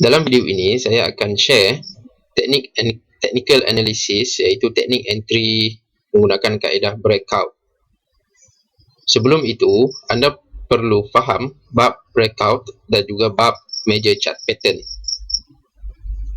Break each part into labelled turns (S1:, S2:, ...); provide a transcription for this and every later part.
S1: Dalam video ini saya akan share technical analysis, iaitu teknik entry menggunakan kaedah breakout. Sebelum itu, anda perlu faham bab breakout dan juga bab major chart pattern.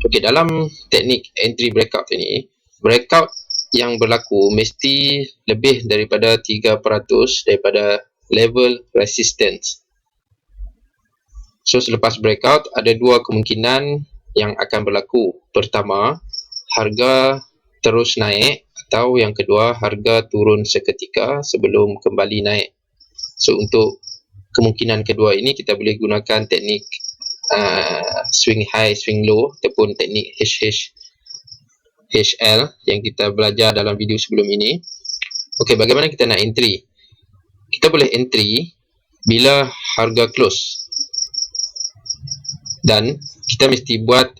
S1: Okey, dalam teknik entry breakout ini, breakout yang berlaku mesti lebih daripada 3% daripada level resistance. So, selepas breakout, ada dua kemungkinan yang akan berlaku. Pertama, harga terus naik, atau yang kedua, harga turun seketika sebelum kembali naik. So, untuk kemungkinan kedua ini, kita boleh gunakan teknik swing high, swing low, ataupun teknik HL yang kita belajar dalam video sebelum ini. Okey, bagaimana kita nak entry? Kita boleh entry bila harga close, dan kita mesti buat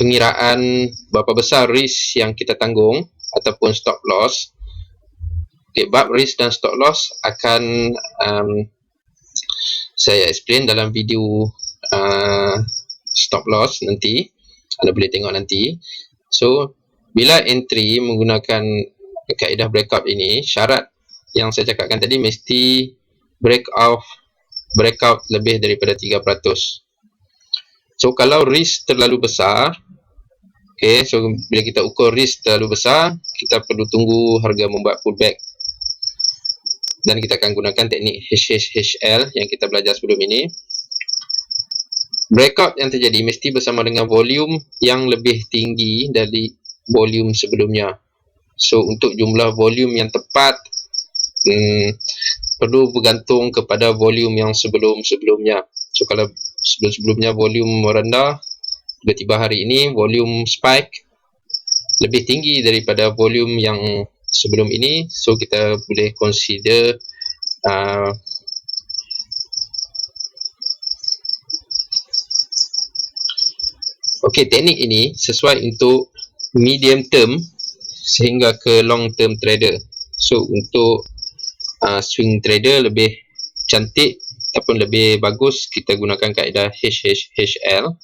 S1: pengiraan berapa besar risk yang kita tanggung ataupun stop loss. Okay, bab risk dan stop loss akan saya explain dalam video stop loss nanti. Anda boleh tengok nanti. So, bila entry menggunakan kaedah breakout ini, syarat yang saya cakapkan tadi mesti breakout lebih daripada 3%. So, kalau risk terlalu besar, okay, so bila kita ukur risk terlalu besar, kita perlu tunggu harga membuat pullback. Dan kita akan gunakan teknik HL yang kita belajar sebelum ini. Breakout yang terjadi mesti bersama dengan volume yang lebih tinggi dari volume sebelumnya. So, untuk jumlah volume yang tepat, perlu bergantung kepada volume yang sebelum-sebelumnya. So, kalau sebelum-sebelumnya volume rendah, tiba-tiba hari ini volume spike lebih tinggi daripada volume yang sebelum ini, so kita boleh consider okey, teknik ini sesuai untuk medium term sehingga ke long term trader. So, untuk swing trader lebih cantik ataupun lebih bagus, kita gunakan kaedah HL.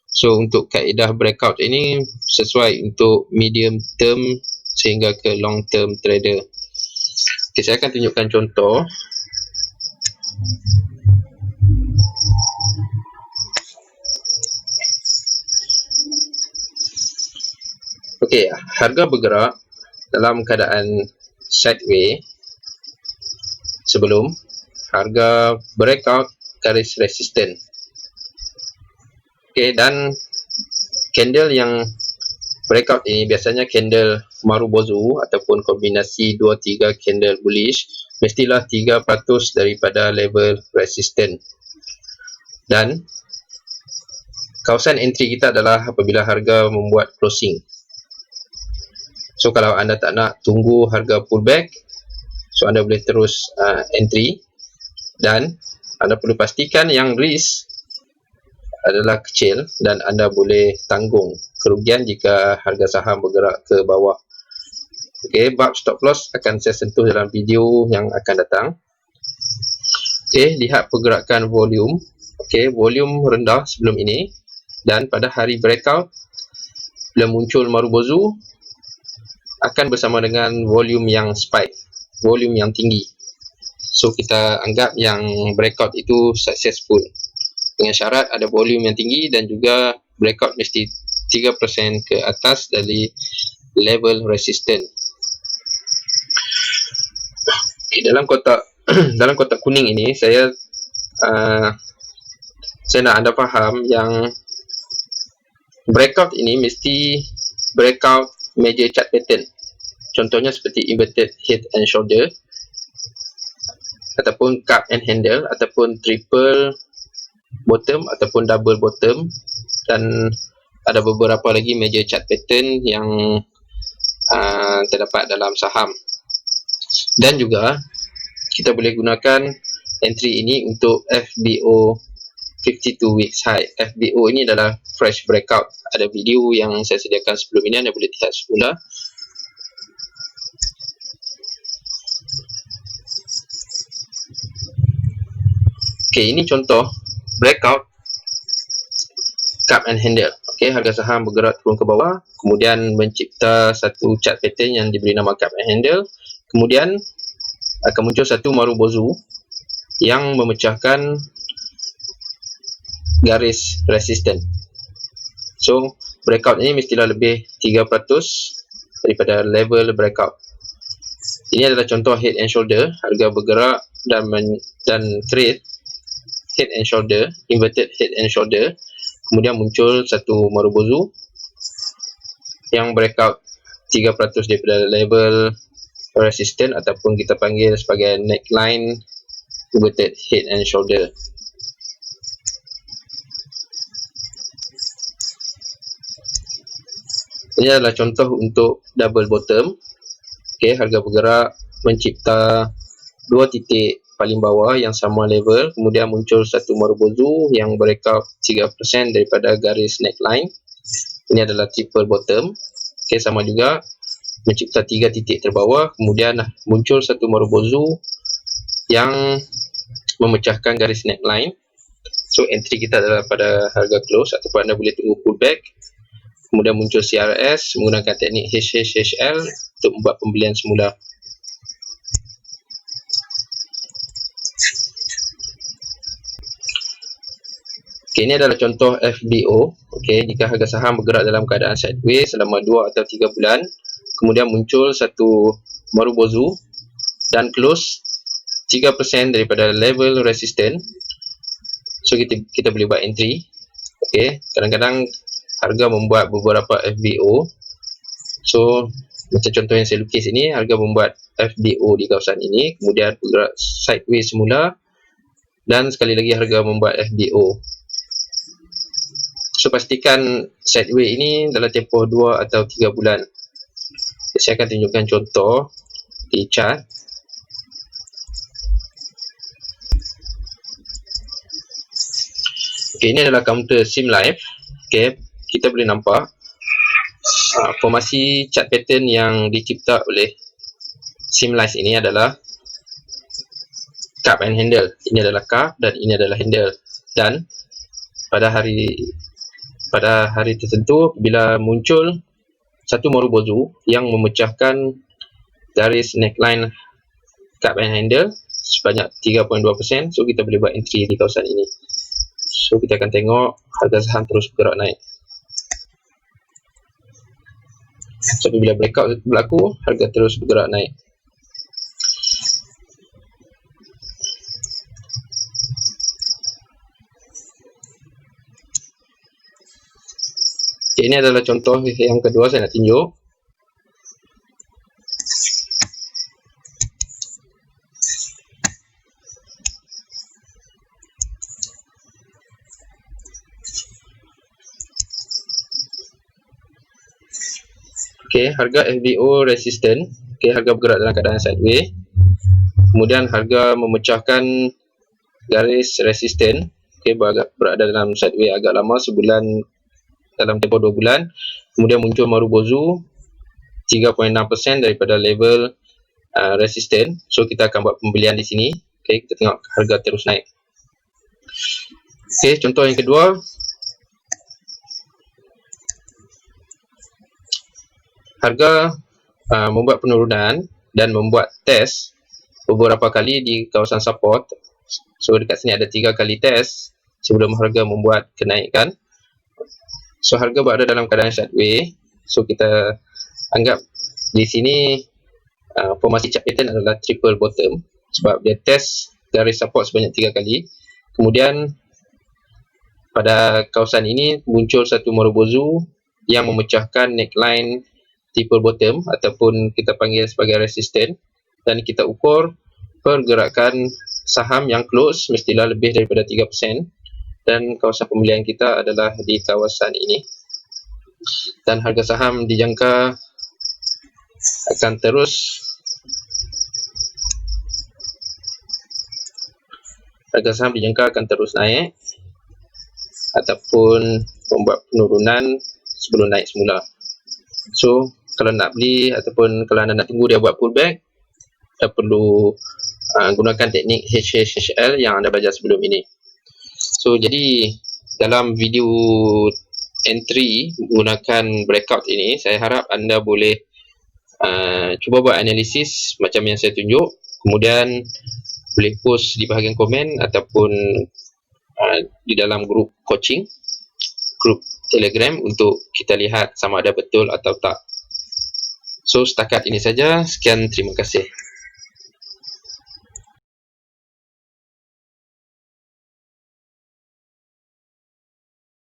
S1: So, untuk kaedah breakout ini sesuai untuk medium term sehingga ke long term trader. Okay, saya akan tunjukkan contoh. Okey, harga bergerak dalam keadaan sideways sebelum harga breakout garis resistance. Okey, dan candle yang breakout ini biasanya candle Marubozu ataupun kombinasi 2-3 candle bullish, mestilah 3% daripada level resistance. Dan kawasan entry kita adalah apabila harga membuat closing. So, kalau anda tak nak tunggu harga pullback, so anda boleh terus entry, dan anda perlu pastikan yang risk adalah kecil dan anda boleh tanggung kerugian jika harga saham bergerak ke bawah. Okey, bab stop loss akan saya sentuh dalam video yang akan datang. Okey, lihat pergerakan volume. Okey, volume rendah sebelum ini, dan pada hari breakout bila muncul Marubozu akan bersama dengan volume yang spike, volume yang tinggi. So, kita anggap yang breakout itu successful dengan syarat ada volume yang tinggi dan juga breakout mesti 3% ke atas dari level resistance. Okay, dalam kotak kuning ini saya nak anda faham yang breakout ini mesti breakout major chart pattern. Contohnya seperti inverted head and shoulder, ataupun cup and handle, ataupun triple bottom, ataupun double bottom, dan ada beberapa lagi major chart pattern yang terdapat dalam saham. Dan juga kita boleh gunakan entry ini untuk FBO 52 weeks high. FBO ini adalah fresh breakout. Ada video yang saya sediakan sebelum ini, anda boleh lihat semula. Okey, ini contoh breakout cup and handle. Okey, harga saham bergerak turun ke bawah, kemudian mencipta satu chart pattern yang diberi nama cup and handle. Kemudian akan muncul satu Marubozu yang memecahkan garis resisten. So, breakout ini mestilah lebih 3% daripada level breakout. Ini adalah contoh head and shoulder, harga bergerak dan create head and shoulder, inverted head and shoulder. Kemudian muncul satu Marubozu yang breakout 3% daripada level resistance ataupun kita panggil sebagai neckline inverted head and shoulder. Ini adalah contoh untuk double bottom. Okey, harga bergerak mencipta dua titik paling bawah yang sama level, kemudian muncul satu Marubozu yang breakout 3% daripada garis neckline. Ini adalah triple bottom. Okey, sama juga mencipta 3 titik terbawah, kemudian muncul satu Marubozu yang memecahkan garis neckline. So, entry kita adalah pada harga close ataupun anda boleh tunggu pullback. Kemudian muncul CRS menggunakan teknik HHHL untuk membuat pembelian semula. Okay, ini adalah contoh FBO. Okay, jika harga saham bergerak dalam keadaan sideways selama 2 atau 3 bulan, kemudian muncul satu Marubozu dan close 3% daripada level resisten, so kita boleh buat entry. Okay, kadang-kadang harga membuat beberapa FBO. So, macam contoh yang saya lukis ini, harga membuat FBO di kawasan ini, kemudian bergerak sideways semula, dan sekali lagi harga membuat FBO. So, pastikan sideways ini dalam tempoh 2 atau 3 bulan. Saya akan tunjukkan contoh di chart. Okay, ini adalah counter Simlife. Okay, kita boleh nampak formasi chart pattern yang dicipta oleh Simlife ini adalah cup and handle. Ini adalah cup dan ini adalah handle. Dan pada hari tertentu, bila muncul satu Marubozu yang memecahkan garis neckline cup and handle sebanyak 3.2%, so kita boleh buat entry di kawasan ini. So, kita akan tengok harga saham terus bergerak naik. So, bila breakout berlaku, harga terus bergerak naik. Okay, ini adalah contoh yang kedua saya nak tunjuk. Okay, harga FBO resistant. Okay, harga bergerak dalam keadaan sideways. Kemudian harga memecahkan garis resisten. Okay, berada dalam sideways agak lama, sebulan, dalam tempoh 2 bulan. Kemudian muncul Marubozu 3.6% daripada level resisten. So, kita akan buat pembelian di sini. Okay, kita tengok harga terus naik. Okay, contoh yang kedua. Harga membuat penurunan dan membuat test beberapa kali di kawasan support. So, dekat sini ada 3 kali test sebelum harga membuat kenaikan. So, harga berada dalam keadaan sideways. So, kita anggap di sini formasi chart pattern adalah triple bottom sebab dia test garis support sebanyak 3 kali. Kemudian pada kawasan ini muncul satu Marubozu yang memecahkan neckline triple bottom ataupun kita panggil sebagai resisten, dan kita ukur pergerakan saham yang close mestilah lebih daripada 3%, dan kawasan pembelian kita adalah di kawasan ini. Dan harga saham dijangka akan terus naik ataupun membuat penurunan sebelum naik semula. So, kalau nak beli ataupun kalau anda nak tunggu dia buat pullback, anda perlu gunakan teknik HHHL yang anda belajar sebelum ini. So jadi dalam video entry menggunakan breakout ini, saya harap anda boleh cuba buat analisis macam yang saya tunjuk, kemudian boleh post di bahagian komen ataupun di dalam grup coaching, grup Telegram, untuk kita lihat sama ada betul atau tak. So setakat ini saja, sekian, terima kasih.